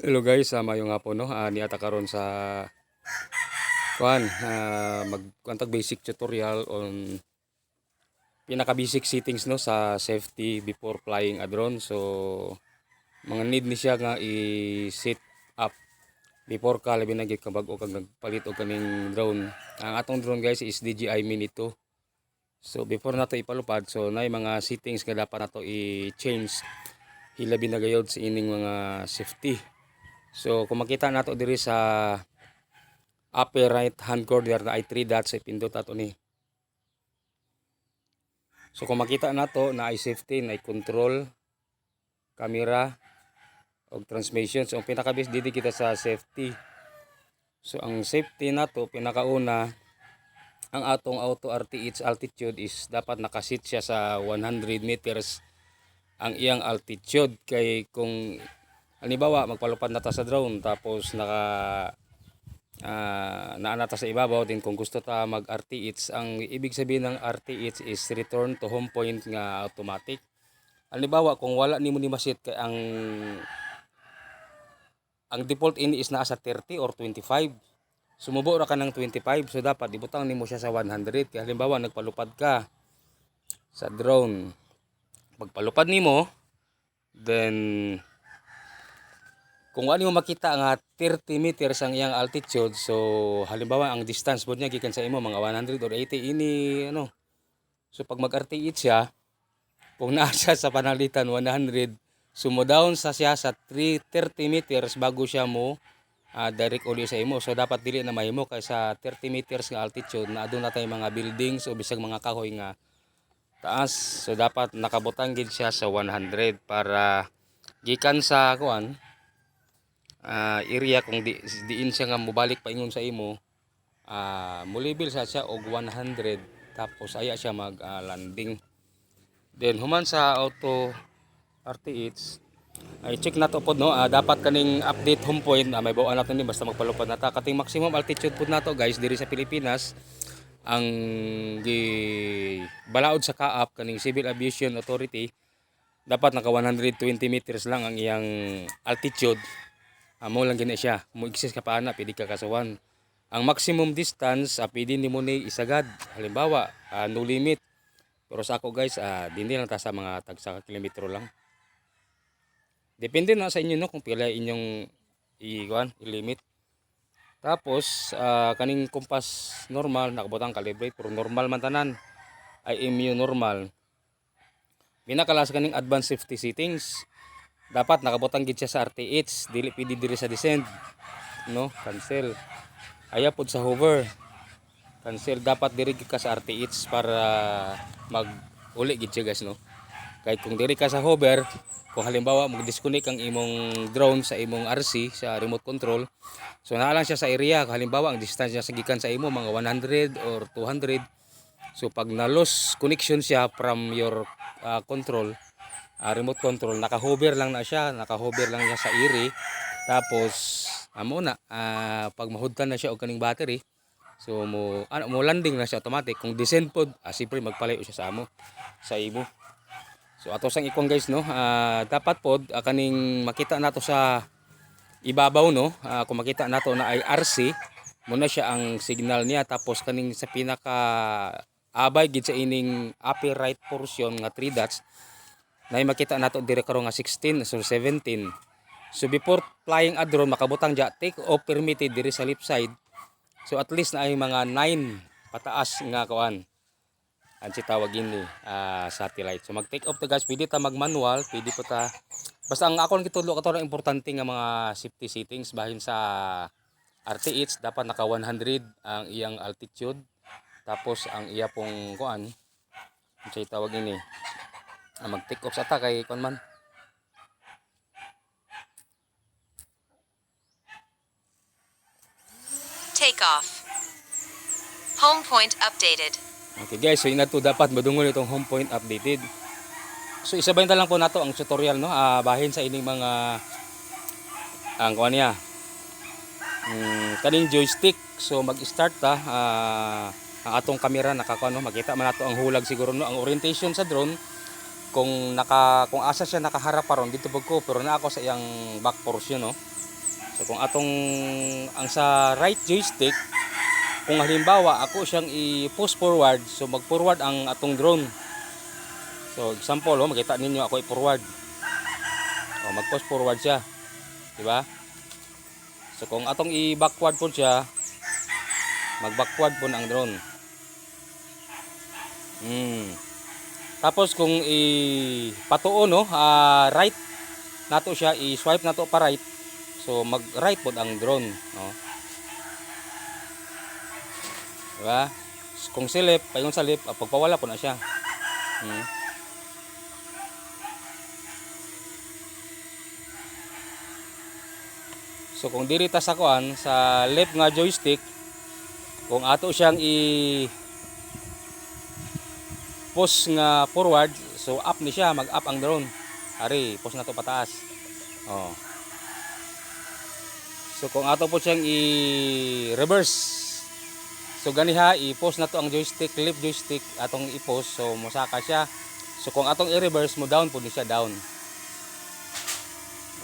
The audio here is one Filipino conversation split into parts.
Hello guys, mayong hapon no. Niata karon sa kuan magkuantag basic tutorial on pinaka basic settings no sa safety before flying a drone. So mga need ni siya nga i-set up before ka labi na gyud ka bag-o kag nagpalit og kaning drone. Ang atong drone guys is DJI Mini 2. So before nato ipalupad, so nay mga settings nga dapat nato i-change hilabi na gayud sa ining mga safety. So kung makita nato diri sa upper right hand corner na ay 3 dots ay pindot ato ni. So kung makita nato na ay safety, na ay control, camera og transmission. So ang pinaka-base dito kita sa safety. So ang safety nato pinakauna, ang atong auto RTH altitude is dapat nakasit siya sa 100 meters ang iyang altitude. Kay kung halimbawa magpalupad na ta sa drone tapos naanata sa ibabaw, din kung gusto ta mag RTH, ang ibig sabihin ng RTH is return to home point nga automatic. Halimbawa kung wala nimo ni masit kay ang default ini is nasa 30 or 25, sumubo ra ka ng 25, so dapat ibutang nimo siya sa 100. Kaya halimbawa nagpalupad ka sa drone, pagpalupad nimo, then kung ano mo makita nga 30 meters ang iyang altitude, so halimbawa ang distance po niya gikan sa imo mga 100 or 80 ini ano. So pag mag-RTH siya, kung naa siya sa panalitan 100, sumo down sa siya sa 30 meters bago siya mo direct uli sa imo. So dapat dili na mahimo kay sa 30 meters nga altitude na aduna tay mga buildings o bisag mga kahoy nga taas. So dapat nakabutang gid siya sa 100 para gikan sa kuan area kung diin siya nga mubalik pa ingon sa imo, mulibil sa siya og 100 tapos aya siya mag landing. Then human sa auto RTH ay check nato pod no, dapat kaning update home point may bawaan nato ni basta magpalupad nata. Kating maximum altitude pod nato guys diri sa Pilipinas, ang balaod sa kaap kaning Civil Aviation Authority, dapat naka 120 meters lang ang iyang altitude. Amo lang gina siya, mo exist ka pa ana pwede ka kasawan. Ang maximum distance pwede nimo ni isagad, halimbawa no limit. Pero sa ako guys, dindi lang ta sa mga tag sa kilometro lang. Depende na sa inyo no kung pila inyong i-limit. Tapos kaning compass normal nakabutang calibrate, pero normal man tanan ay IMU normal. Pinakalas kaning advanced safety settings, dapat nakabutang gid siya sa RTH, dili pwede diri sa descend no, cancel. Aya pod sa hover, cancel. Dapat diri ka sa RTH para mag uli gid siya guys no. Kay kung diri ka sa hover, kung halimbawa mag-disconnect ang imong drone sa imong RC sa remote control, so naa lang siya sa area. Halimbawa ang distance niya sa gikan sa imo mga 100 or 200, so pag na-loss connection siya from your control, remote control, naka-hover lang na siya, naka-hover lang siya sa iri. Tapos amo na pag mahudtan na siya og kaning battery, so mo landing na siya automatic. Kung descend pod, siyempre magpalayo siya sa imo. So ato sang ikon guys no, dapat pod kaning makita nato sa ibabaw no, kung makita nato na ay RC, muna siya ang signal niya. Tapos kaning sa pinaka abay gid sa ining upper right portion nga 3 dots, na makita nato dire karon nga 16 so 17. So before flying a drone, makabutang dya take off permitted dire sa left side. So at least na ay mga 9 pataas nga kuan ang tawagin ni satellite. So mag take off ta guys, pwede ta mag manual, pwede po ta, basta ang ako gitudlo kato na importante nga mga safety settings bahin sa RTH, dapat naka 100 ang iyang altitude. Tapos ang iya pong kuan ang tawagin ni mag take off sa ta kay kon man. Take off. Home point updated. Okay guys, so inato dapat madungol itong home point updated. So isabay na lang po nato ang tutorial no, bahin sa ining mga ang kuan niya kaning joystick. So mag-start ta, ang atong camera nakakuan no, makita man nato ang hulag siguro no, ang orientation sa drone. Kung asa siya nakaharap paron dito pag ko, pero na ako sa iyang back portion no. So kung atong ang sa right joystick, kung halimbawa ako siyang i-push forward, so mag-forward ang atong drone. So example, makita ninyo ako i-forward. Mag-push forward siya, di ba? So kung atong i-backward po siya, mag-backward po ang drone. Tapos kung ipatuon right nato siya, i-swipe nato pa right. So mag-right po ang drone, no? Diba? Kung silip, payon sa lip, pagpawala po na siya. So kung diri ta sa kuan sa left nga joystick, kung ato siyang push nga forward, so up ni siya, mag-up ang drone. Ari, push na to pataas. So kung ato po siyang i-reverse, so ganiha, i-push na to ang joystick, left joystick, atong i-push, so musaka siya. So kung atong i-reverse mo, down po ni siya, down.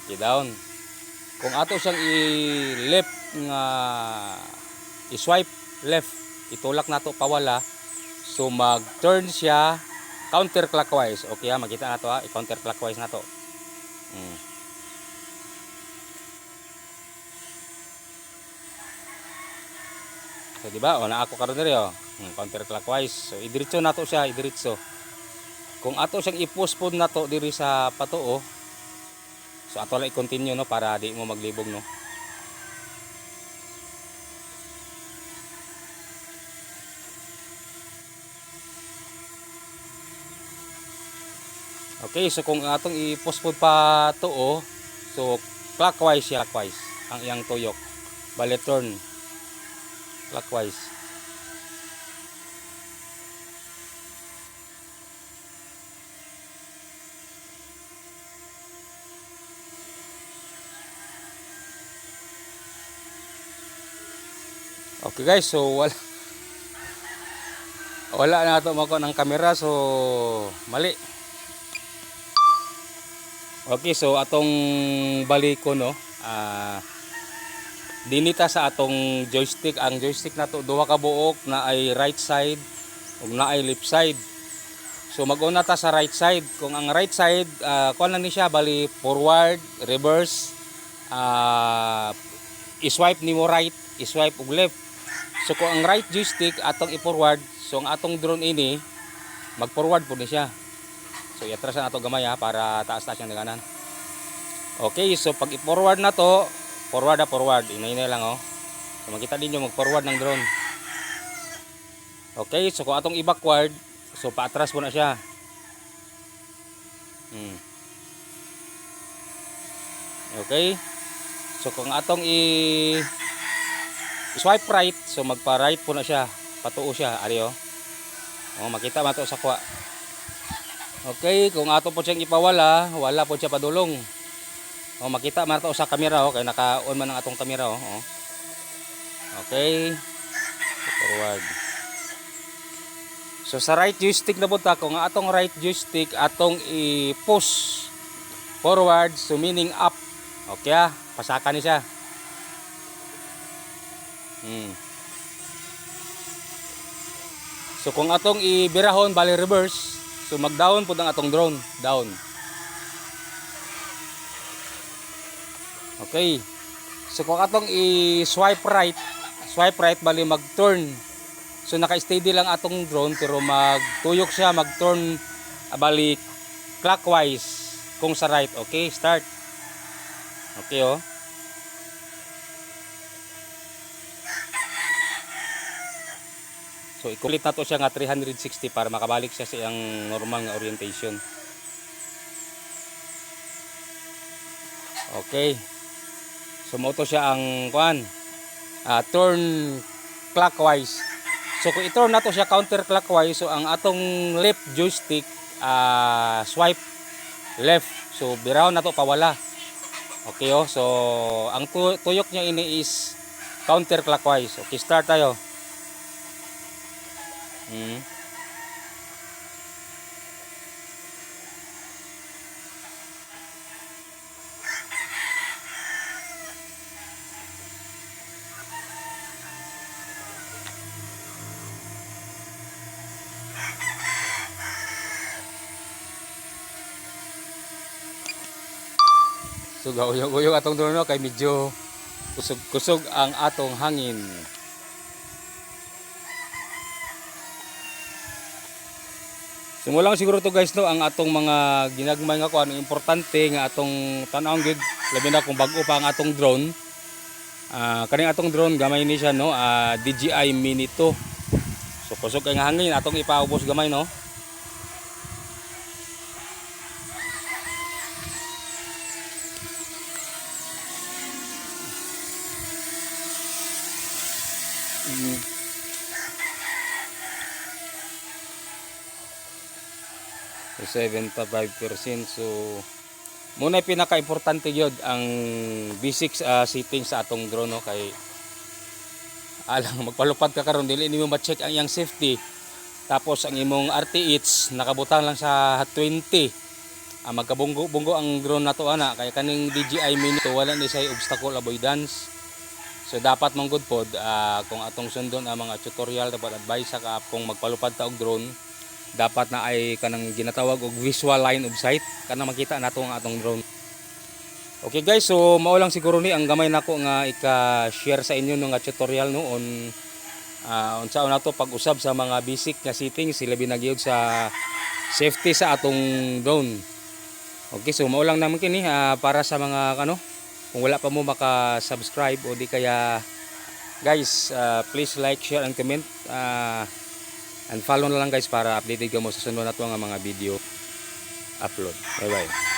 Okay, down. Kung ato siyang i-left nga, i-swipe left, itulak na to pawala, so mag-turn siya counterclockwise. Okay, makita na to, i-counterclockwise na to. So di ba? Na ako karon diri counterclockwise. So idiretso na to siya, idiretso. Kung ato siyang i-postpone na to diri sa patuo, so ato lang i-continue, no, para di mo maglibog, no. Okay, so kung atong i-postpone pa tuo, so clockwise siya, clockwise ang iyang tuyok. Bale turn clockwise. Okay guys, so wala na ito mako ng camera, so mali. Okay, so atong balik ko, no, dinita sa atong joystick. Ang joystick na to duha ka buok, na ay right side ug na ay left side. So mag-una ta sa right side. Kung ang right side, kuan lang ni siya, bali forward, reverse, i-swipe nimo right, i-swipe ug left. So kung ang right joystick atong i-forward, so ang atong drone ini mag-forward po ni siya. So i-atras na ato gamay, para taas-taas siyang kanan. Okay, so pag i-forward na to, forward inay lang, so makita din yung mag-forward ng drone. Okay, so kung atong i-backward, so paatras po na siya. Okay, so kung atong i-swipe right, so magpa-right po na siya, patuo siya, ari makita man to sa kwa. Okay, kung ato po siyang ipawala, wala po siya padulong. Makita man to sa camera, kay naka-on man ang atong camera, Okay. Forward. So sa right joystick na punta, kung atong right joystick atong i-push forward, so meaning up. Okay, pasaka ni siya. So kung atong ibirahon, bali reverse, so mag-down po ang atong drone, down. Okay. So kung atong i-swipe right, bali mag-turn. So naka-steady lang atong drone, pero magtuyok siya, mag-turn, bali clockwise kung sa right. Okay, start. Okay, So ikulit na to siya nga 360 para makabalik siya sa iyang normal nga orientation. Okay. So mo to siya ang turn clockwise. So kung i-turn na to siya counterclockwise, so ang atong left joystick, swipe left. So biraw na to pawala. Okay, so ang tuyok niya ini is counterclockwise. Okay, start tayo. So gahuyog-huyog atong drone no kay medyo kusog-kusog ang atong hangin. Simula lang siguro to guys no ang atong mga ginagmay nga kuan importante nga atong tan-awon gid labi na kung bag-o pa ang atong drone. Kaning atong drone gamay ni siya no DJI Mini 2. So kusog kay nga hangin atong ipaubos gamay no. So 75%. So muna pinaka-importante gyud ang basic settings sa atong drone no kay alang magpalupad ka karon dili nimo ma-check ang iyang safety. Tapos ang imong RTH nakabutang lang sa 20. Magkabunggo-bunggo ang drone nato ana kay kaning DJI Mini to wala ni say obstacle avoidance. So dapat man gud pod kung atong sundon ang mga tutorial dapat advice sa ka kung magpalupad ta og drone dapat na ay kanang ginatawag og visual line of sight kanang makita nato ang atong drone. Okay guys, so mao lang siguro ni ang gamay nako nga ika-share sa inyo nga tutorial no on unsaon nato pag-usab sa mga basic nga settings sila binagyod sa safety sa atong drone. Okay, so mao lang naman kini para sa mga kung wala pa mo maka-subscribe o di kaya guys, please like, share and comment and follow na lang guys para updated ka mo sa sunod na to nga mga video upload. Bye bye.